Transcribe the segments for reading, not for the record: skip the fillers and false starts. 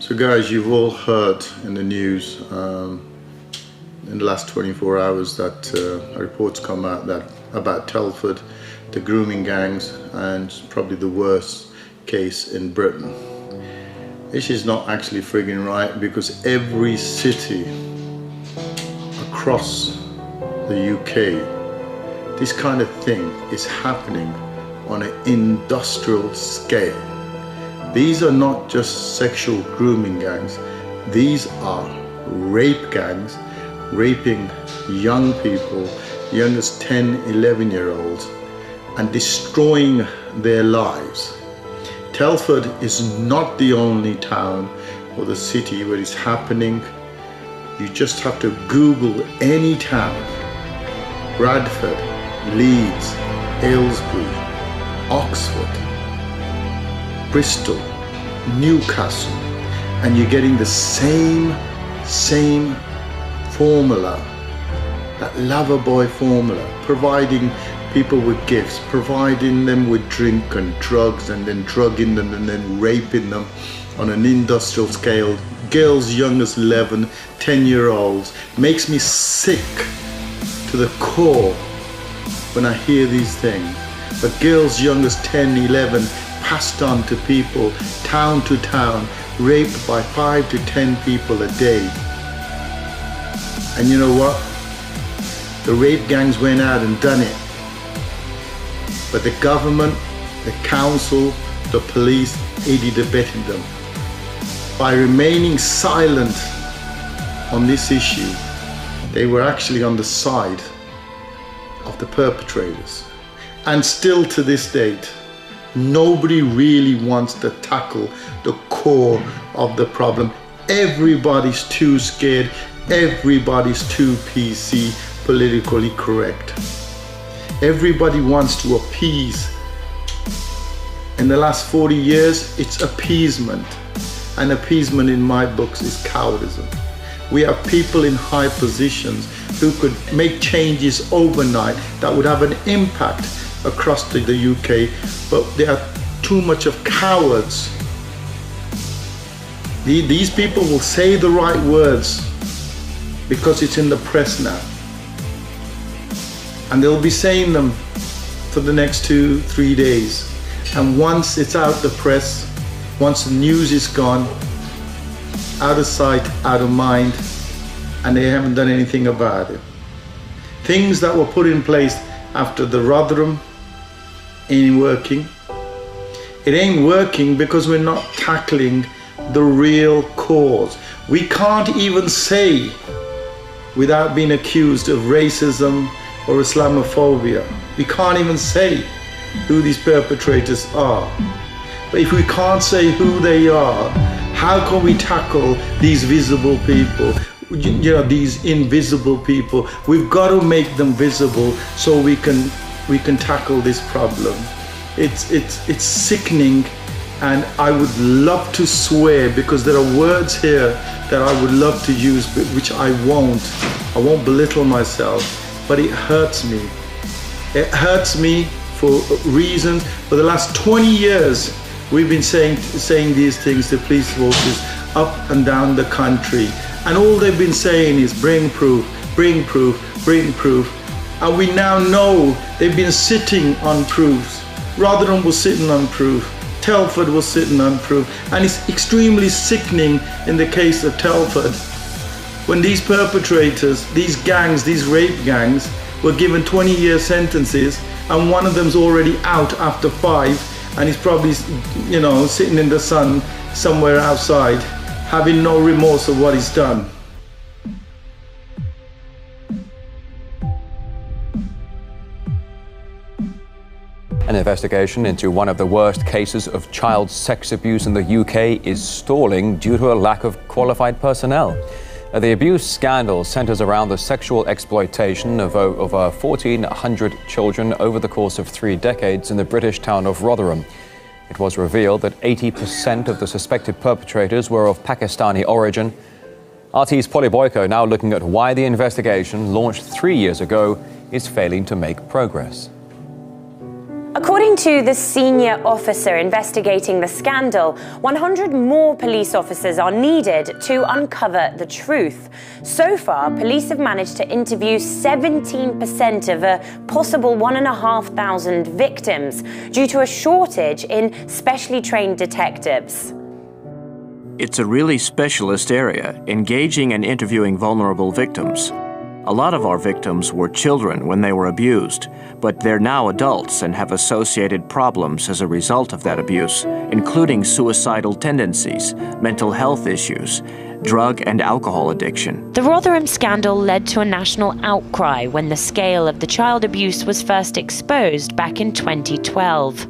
So guys, you've all heard in the news in the last 24 hours that reports come out that about Telford, the grooming gangs, and probably the worst case in Britain. This is not actually frigging right, because every city across the UK, this kind of thing is happening on an industrial scale. These are not just sexual grooming gangs, these are rape gangs, raping young people, young as 10, 11-year-olds, and destroying their lives. Telford is not the only town or the city where it's happening. You just have to Google any town: Bradford, Leeds, Aylesbury, Oxford, Bristol, Newcastle, and you're getting the same formula, that lover boy formula, providing people with gifts, providing them with drink and drugs, and then drugging them and then raping them on an industrial scale. Girls young as 11, 10-year-olds. Makes me sick to the core when I hear these things. But girls young as 10, 11, passed on to people, town to town, raped by 5 to 10 people a day. And you know what? The rape gangs went out and done it. But the government, the council, the police aided and abetted them. By remaining silent on this issue, they were actually on the side of the perpetrators. And still to this date, nobody really wants to tackle the core of the problem. Everybody's too scared. Everybody's too PC, politically correct. Everybody wants to appease. In the last 40 years, it's appeasement. And appeasement in my books is cowardice. We have people in high positions who could make changes overnight that would have an impact across the UK, but there are too much of cowards. These people will say the right words because it's in the press now, and they'll be saying them for the next 2-3 days, and once it's out the press, once the news is gone, out of sight, out of mind, and they haven't done anything about it. Things that were put in place after the Rotherham ain't working. It ain't working because we're not tackling the real cause. We can't even say, without being accused of racism or Islamophobia, we can't even say who these perpetrators are. But if we can't say who they are, how can we tackle these visible people? You know, these invisible people. We've got to make them visible so we can tackle this problem. It's sickening, and I would love to swear, because there are words here that I would love to use, but which I won't. I won't belittle myself, but it hurts me. It hurts me for reasons. For the last 20 years, we've been saying these things to police forces up and down the country, and all they've been saying is bring proof, bring proof, bring proof. And we now know they've been sitting on proofs. Rotherham was sitting on proof. Telford was sitting on proof. And it's extremely sickening in the case of Telford, when these perpetrators, these gangs, these rape gangs, were given 20-year sentences, and one of them's already out after 5, and he's probably, you know, sitting in the sun somewhere outside, having no remorse of what he's done. An investigation into one of the worst cases of child sex abuse in the UK is stalling due to a lack of qualified personnel. The abuse scandal centres around the sexual exploitation of over 1,400 children over the course of 3 decades in the British town of Rotherham. It was revealed that 80% of the suspected perpetrators were of Pakistani origin. RT's Polly Boyko now looking at why the investigation, launched 3 years ago, is failing to make progress. According to the senior officer investigating the scandal, 100 more police officers are needed to uncover the truth. So far, police have managed to interview 17% of a possible 1,500 victims due to a shortage in specially trained detectives. It's a really specialist area, engaging and interviewing vulnerable victims. A lot of our victims were children when they were abused, but they're now adults and have associated problems as a result of that abuse, including suicidal tendencies, mental health issues, drug and alcohol addiction. The Rotherham scandal led to a national outcry when the scale of the child abuse was first exposed back in 2012.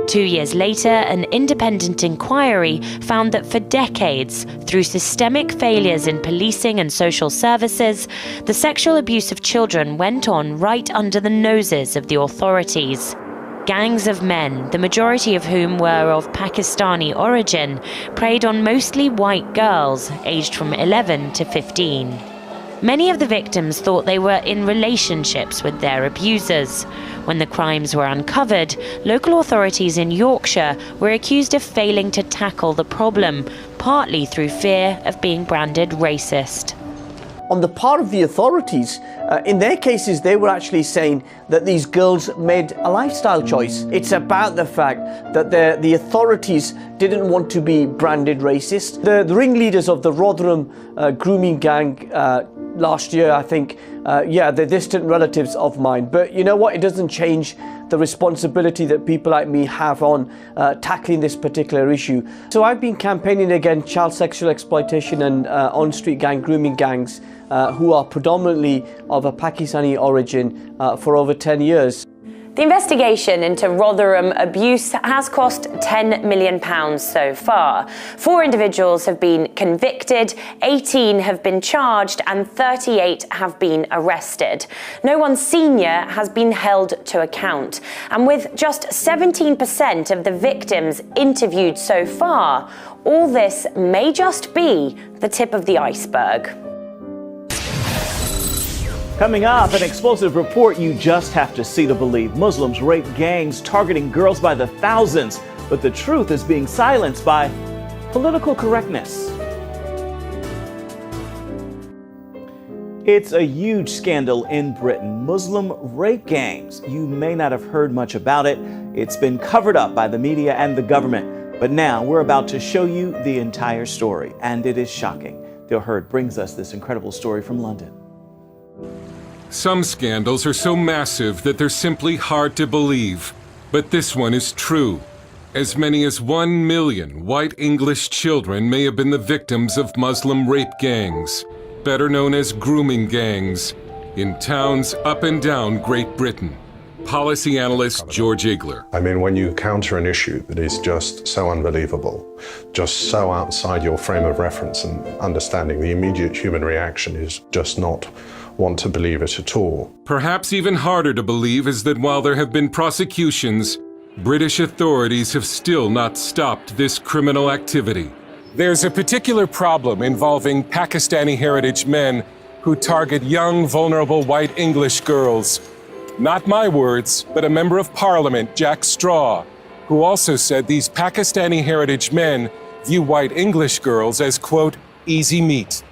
2 years later, an independent inquiry found that for decades, through systemic failures in policing and social services, the sexual abuse of children went on right under the noses of the authorities. Gangs of men, the majority of whom were of Pakistani origin, preyed on mostly white girls aged from 11 to 15. Many of the victims thought they were in relationships with their abusers. When the crimes were uncovered, local authorities in Yorkshire were accused of failing to tackle the problem, partly through fear of being branded racist. On the part of the authorities, in their cases, they were actually saying that these girls made a lifestyle choice. It's about the fact that the authorities didn't want to be branded racist. The ringleaders of the Rotherham grooming gang last year, I think, they're distant relatives of mine. But you know what? It doesn't change the responsibility that people like me have on tackling this particular issue. So I've been campaigning against child sexual exploitation and on-street gang grooming gangs who are predominantly of a Pakistani origin for over 10 years. The investigation into Rotherham abuse has cost £10 million so far. 4 individuals have been convicted, 18 have been charged, and 38 have been arrested. No one senior has been held to account. And with just 17% of the victims interviewed so far, all this may just be the tip of the iceberg. Coming up, an explosive report you just have to see to believe. Muslims rape gangs targeting girls by the thousands, but the truth is being silenced by political correctness. It's a huge scandal in Britain. Muslim rape gangs. You may not have heard much about it. It's been covered up by the media and the government. But now we're about to show you the entire story, and it is shocking. Dale Hurd brings us this incredible story from London. Some scandals are so massive that they're simply hard to believe. But this one is true. As many as 1 million white English children may have been the victims of Muslim rape gangs, better known as grooming gangs, in towns up and down Great Britain. Policy analyst George Igler. I mean, when you counter an issue that is just so unbelievable, just so outside your frame of reference and understanding, the immediate human reaction is just not want to believe it at all. Perhaps even harder to believe is that while there have been prosecutions, British authorities have still not stopped this criminal activity. There's a particular problem involving Pakistani heritage men who target young, vulnerable white English girls. Not my words, but a member of Parliament, Jack Straw, who also said these Pakistani heritage men view white English girls as, quote, easy meat.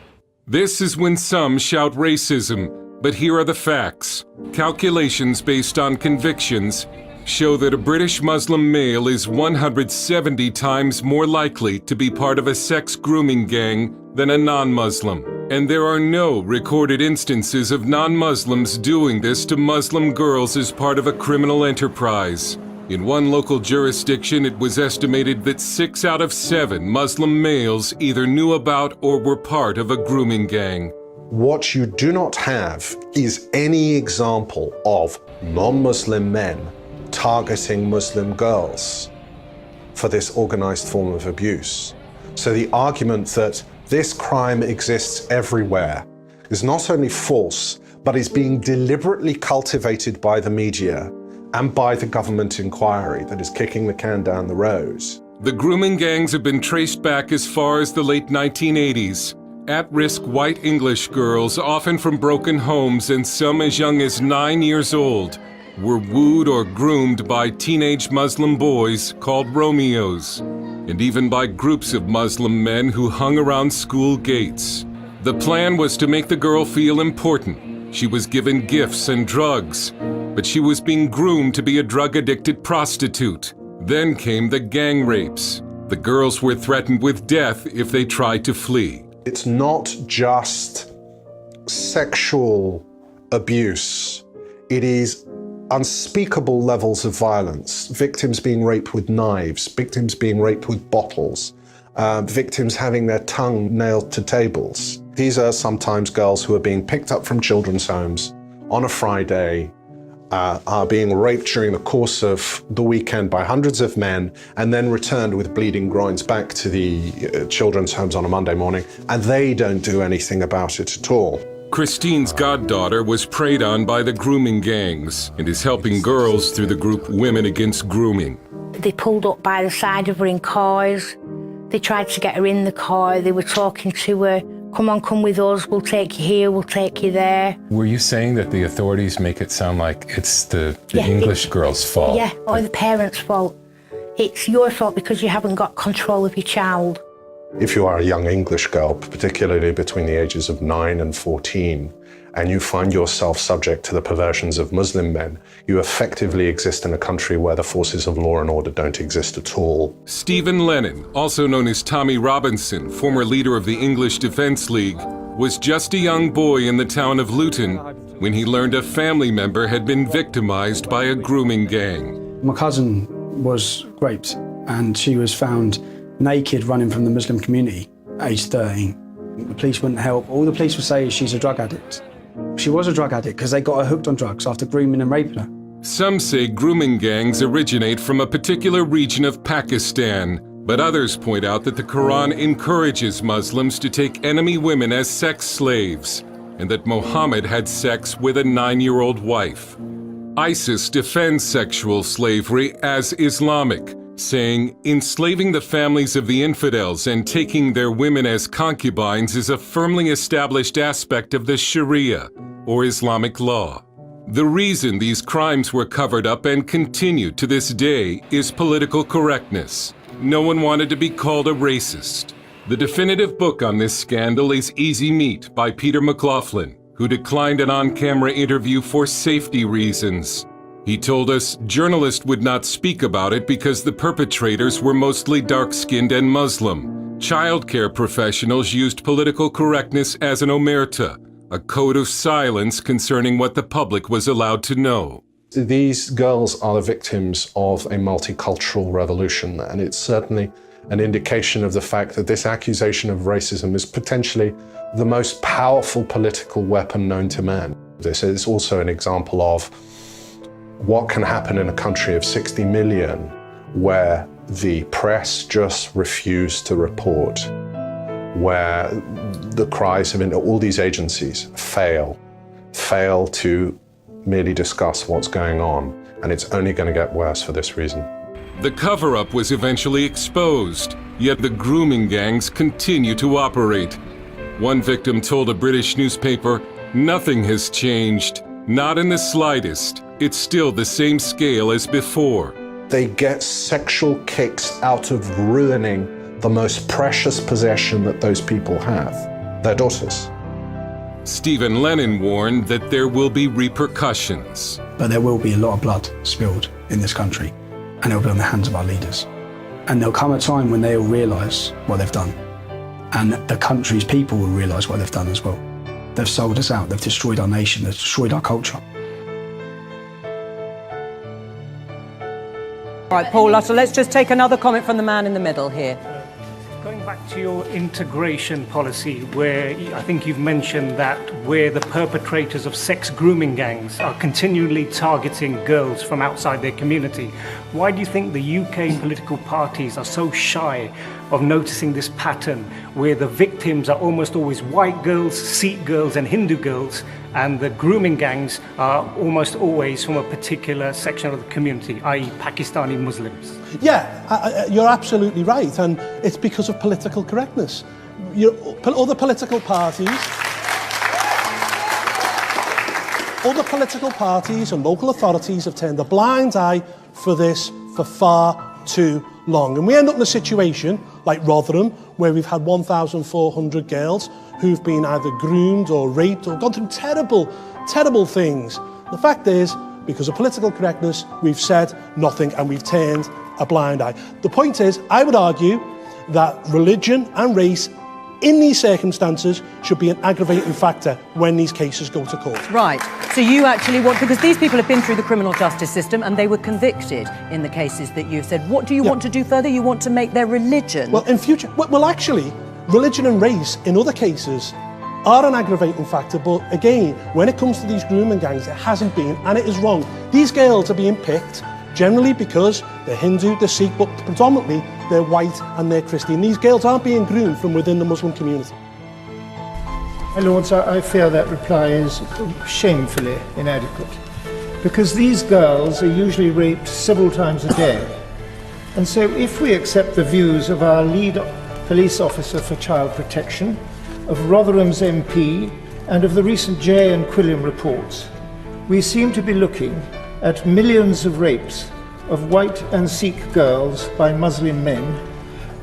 This is when some shout racism, but here are the facts. Calculations based on convictions show that a British Muslim male is 170 times more likely to be part of a sex grooming gang than a non-Muslim. And there are no recorded instances of non-Muslims doing this to Muslim girls as part of a criminal enterprise. In one local jurisdiction, it was estimated that 6 out of 7 Muslim males either knew about or were part of a grooming gang. What you do not have is any example of non-Muslim men targeting Muslim girls for this organized form of abuse. So the argument that this crime exists everywhere is not only false, but is being deliberately cultivated by the media and by the government inquiry that is kicking the can down the road. The grooming gangs have been traced back as far as the late 1980s. At-risk white English girls, often from broken homes and some as young as 9 years old, were wooed or groomed by teenage Muslim boys called Romeos, and even by groups of Muslim men who hung around school gates. The plan was to make the girl feel important. She was given gifts and drugs, but she was being groomed to be a drug-addicted prostitute. Then came the gang rapes. The girls were threatened with death if they tried to flee. It's not just sexual abuse. It is unspeakable levels of violence. Victims being raped with knives, victims being raped with bottles, victims having their tongue nailed to tables. These are sometimes girls who are being picked up from children's homes on a Friday, are being raped during the course of the weekend by hundreds of men, and then returned with bleeding groins back to the children's homes on a Monday morning, and they don't do anything about it at all. Christine's goddaughter was preyed on by the grooming gangs and is helping girls through the group Women Against Grooming. They pulled up by the side of her in cars. They tried to get her in the car. They were talking to her. Come on, come with us. We'll take you here. We'll take you there. Were you saying that the authorities make it sound like it's the English girl's fault? Yeah, or the parents' fault. It's your fault because you haven't got control of your child. If you are a young English girl, particularly between the ages of 9 and 14, and you find yourself subject to the perversions of Muslim men, you effectively exist in a country where the forces of law and order don't exist at all. Stephen Lennon, also known as Tommy Robinson, former leader of the English Defence League, was just a young boy in the town of Luton when he learned a family member had been victimized by a grooming gang. My cousin was raped and she was found naked running from the Muslim community, aged 13. The police wouldn't help. All the police would say is she's a drug addict. She was a drug addict because they got her hooked on drugs after grooming and raping her. Some say grooming gangs originate from a particular region of Pakistan, but others point out that the Quran encourages Muslims to take enemy women as sex slaves, and that Muhammad had sex with a 9-year-old wife. ISIS defends sexual slavery as Islamic, saying enslaving the families of the infidels and taking their women as concubines is a firmly established aspect of the Sharia, or Islamic law. The reason these crimes were covered up and continue to this day is political correctness. No one wanted to be called a racist. The definitive book on this scandal is Easy Meat by Peter McLaughlin, who declined an on-camera interview for safety reasons. He told us journalists would not speak about it because the perpetrators were mostly dark-skinned and Muslim. Childcare professionals used political correctness as an omerta, a code of silence concerning what the public was allowed to know. These girls are the victims of a multicultural revolution, and it's certainly an indication of the fact that this accusation of racism is potentially the most powerful political weapon known to man. This is also an example of what can happen in a country of 60 million where the press just refuse to report, where the cries of all these agencies fail to merely discuss what's going on, and it's only going to get worse for this reason. The cover-up was eventually exposed, yet the grooming gangs continue to operate. One victim told a British newspaper, "Nothing has changed, not in the slightest. It's still the same scale as before." They get sexual kicks out of ruining the most precious possession that those people have, their daughters. Stephen Lennon warned that there will be repercussions. But there will be a lot of blood spilled in this country, and it'll be on the hands of our leaders. And there'll come a time when they'll realise what they've done. And the country's people will realise what they've done as well. They've sold us out, they've destroyed our nation, they've destroyed our culture. All right, Paul, so let's just take another comment from the man in the middle here. Going back to your integration policy, where I think you've mentioned that where the perpetrators of sex grooming gangs are continually targeting girls from outside their community, why do you think the UK political parties are so shy of noticing this pattern where the victims are almost always white girls, Sikh girls and Hindu girls, and the grooming gangs are almost always from a particular section of the community, i.e. Pakistani Muslims? Yeah, you're absolutely right, and it's because of political correctness. Other political parties Other political parties and local authorities have turned a blind eye for this for far too long. And we end up in a situation like Rotherham, where we've had 1,400 girls who've been either groomed or raped or gone through terrible, terrible things. The fact is, because of political correctness, we've said nothing and we've turned a blind eye. The point is, I would argue that religion and race in these circumstances should be an aggravating factor when these cases go to court. Right. So you actually want, because these people have been through the criminal justice system and they were convicted in the cases that you've said. What do you want to do further? You want to make their religion? Well, in future, well, actually, religion and race in other cases are an aggravating factor, but again, when it comes to these grooming gangs, it hasn't been, and it is wrong. These girls are being picked generally because they're Hindu, they're Sikh, but predominantly they're white and they're Christian. These girls aren't being groomed from within the Muslim community. My Lords, I fear that reply is shamefully inadequate, because these girls are usually raped several times a day. And so if we accept the views of our lead police officer for child protection, of Rotherham's MP, and of the recent Jay and Quilliam reports, we seem to be looking at millions of rapes of white and Sikh girls by Muslim men,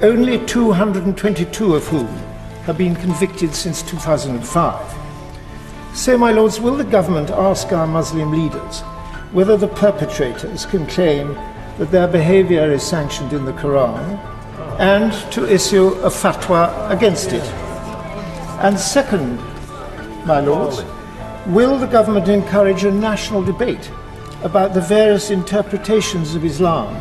only 222 of whom have been convicted since 2005. So, my Lords, will the government ask our Muslim leaders whether the perpetrators can claim that their behaviour is sanctioned in the Quran, and to issue a fatwa against it? And second, my Lords, will the government encourage a national debate about the various interpretations of Islam?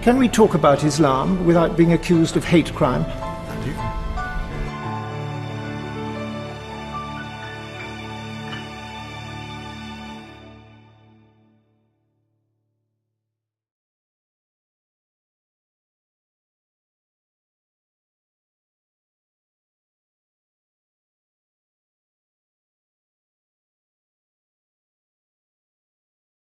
Can we talk about Islam without being accused of hate crime?